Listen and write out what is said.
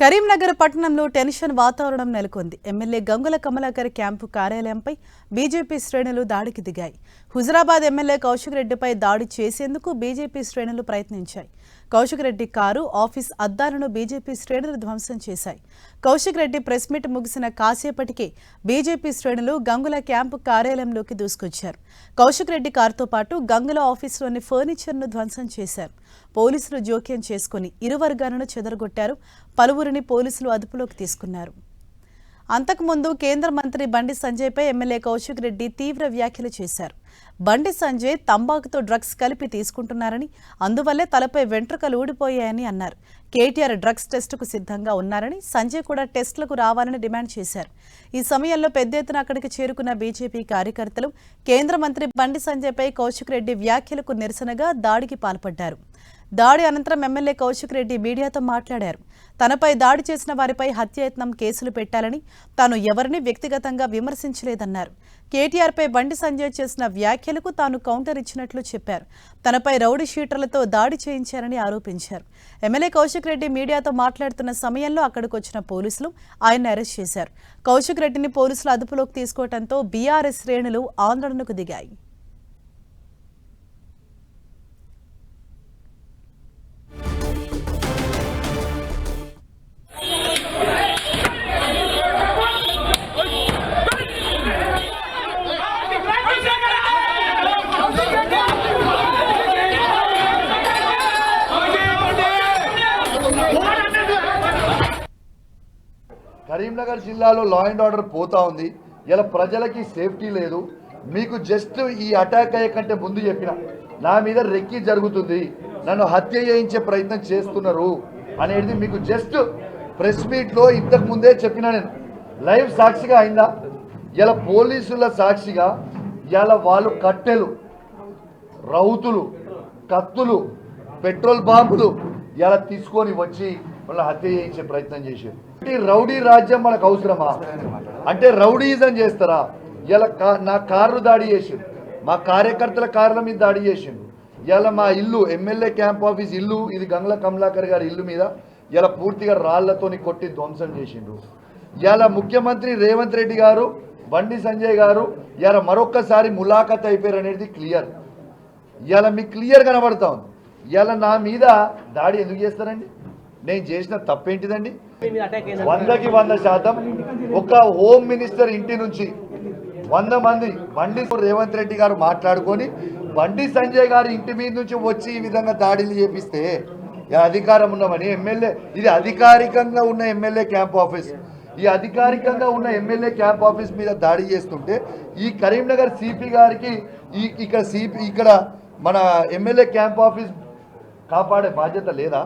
కరీంనగర్ పట్టణంలో టెన్షన్ వాతావరణం నెలకొంది. ఎమ్మెల్యే గంగుల కమలాకర్ క్యాంపు కార్యాలయంపై బీజేపీ శ్రేణులు దాడికి దిగాయి. హుజురాబాద్ ఎమ్మెల్యే కౌశిక్ రెడ్డిపై దాడి చేసేందుకు బీజేపీ శ్రేణులు ప్రయత్నించాయి. కౌశిక్ రెడ్డి కారు, ఆఫీస్ అద్దాలను బీజేపీ శ్రేణులు ధ్వంసం చేశాయి. కౌశిక్ రెడ్డి ప్రెస్ మీట్ ముగిసిన కాసేపటికే బీజేపీ శ్రేణులు గంగుల క్యాంపు కార్యాలయంలోకి దూసుకొచ్చారు. కౌశిక్ రెడ్డి కారుతో పాటు గంగుల ఆఫీసులోని ఫర్నిచర్ను ధ్వంసం చేశారు. పోలీసులు జోక్యం చేసుకుని ఇరు వర్గాలను చెదరగొట్టారు. పలువురిని పోలీసులు అదుపులోకి తీసుకున్నారు. అంతకుముందు కేంద్ర మంత్రి బండి సంజయ్పై ఎమ్మెల్యే కౌశిక్ రెడ్డి తీవ్ర వ్యాఖ్యలు చేశారు. బండి సంజయ్ తంబాకుతో డ్రగ్స్ కలిపి తీసుకుంటున్నారని, అందువల్లే తలపై వెంట్రుకలు ఊడిపోయాయని అన్నారు. కేటీఆర్ డ్రగ్స్ టెస్టుకు సిద్ధంగా ఉన్నారని, సంజయ్ కూడా టెస్టులకు రావాలని డిమాండ్ చేశారు. ఈ సమయంలో పెద్ద ఎత్తున అక్కడికి చేరుకున్న బీజేపీ కార్యకర్తలు కేంద్ర మంత్రి బండి సంజయ్పై కౌశిక్ రెడ్డి వ్యాఖ్యలకు నిరసనగా దాడికి పాల్పడ్డారు. దాడి అనంతరం ఎమ్మెల్యే కౌశిక్ రెడ్డి మీడియాతో మాట్లాడారు. తనపై దాడి చేసిన వారిపై హత్యాయత్నం కేసులు పెట్టాలని, తాను ఎవరిని వ్యక్తిగతంగా విమర్శించలేదన్నారు. కేటీఆర్పై బండి సంజయ్ చేసిన వ్యాఖ్యలకు తాను కౌంటర్ ఇచ్చినట్లు చెప్పారు. తనపై రౌడీ షీటర్లతో దాడి చేయించారని ఆరోపించారు. ఎమ్మెల్యే కౌశిక్ రెడ్డి మీడియాతో మాట్లాడుతున్న సమయంలో అక్కడికి వచ్చిన పోలీసులు ఆయన్ని అరెస్ట్ చేశారు. కౌశిక్ రెడ్డిని పోలీసులు అదుపులోకి తీసుకోవడంతో బీఆర్ఎస్ శ్రేణులు ఆందోళనకు దిగాయి. కరీంనగర్ జిల్లాలో లా అండ్ ఆర్డర్ పోతా ఉంది. ఇలా ప్రజలకి సేఫ్టీ లేదు. మీకు జస్ట్ ఈ అటాక్ అయ్యే కంటే ముందు చెప్పిన, నా మీద రెక్కి జరుగుతుంది, నన్ను హత్య చేయించే ప్రయత్నం చేస్తున్నారు అనేది మీకు జస్ట్ ప్రెస్ మీట్లో ఇంతకు ముందే చెప్పిన. నేను లైవ్ సాక్షిగా అయిందా? ఇలా పోలీసుల సాక్షిగా ఇలా వాళ్ళు కట్టెలు, రౌతులు, కత్తులు, పెట్రోల్ బాంబులు ఇలా తీసుకొని వచ్చి వాళ్ళ హత్య చేయించే ప్రయత్నం చేశారు. రౌడీ రాజ్యం మనకు అవసరమా? అంటే రౌడీజం చేస్తారా? ఇలా నా కారు దాడి చేసిండు, మా కార్యకర్తల కార్ల మీద దాడి చేసిండు. ఇలా మా ఇల్లు, ఎమ్మెల్యే క్యాంప్ ఆఫీస్ ఇల్లు, ఇది గంగుల కమలాకర్ గారి ఇల్లు మీద ఇలా పూర్తిగా రాళ్లతోని కొట్టి ధ్వంసం చేసిండు. ఇలా ముఖ్యమంత్రి రేవంత్ రెడ్డి గారు, బండి సంజయ్ గారు ఇలా మరొక్కసారి ములాఖత్ అయిపోయారు అనేది క్లియర్. ఇలా మీకు క్లియర్ కనబడతా ఉంది. ఇలా నా మీద దాడి ఎందుకు చేస్తారండి? నేను చేసిన తప్పేంటిదండి? 100కి 100% ఒక హోమ్ మినిస్టర్ ఇంటి నుంచి 100 మంది బండి రేవంత్ రెడ్డి గారు మాట్లాడుకొని బండి సంజయ్ గారి ఇంటి మీద నుంచి వచ్చి ఈ విధంగా దాడులు చేపిస్తే అధికారం ఉన్నామని ఎమ్మెల్యే, ఇది అధికారికంగా ఉన్న ఎమ్మెల్యే క్యాంప్ ఆఫీస్, ఈ అధికారికంగా ఉన్న ఎమ్మెల్యే క్యాంప్ ఆఫీస్ మీద దాడి చేస్తుంటే ఈ కరీంనగర్ సిపి గారికి ఇక్కడ మన ఎమ్మెల్యే క్యాంప్ ఆఫీస్ కాపాడే బాధ్యత లేదా?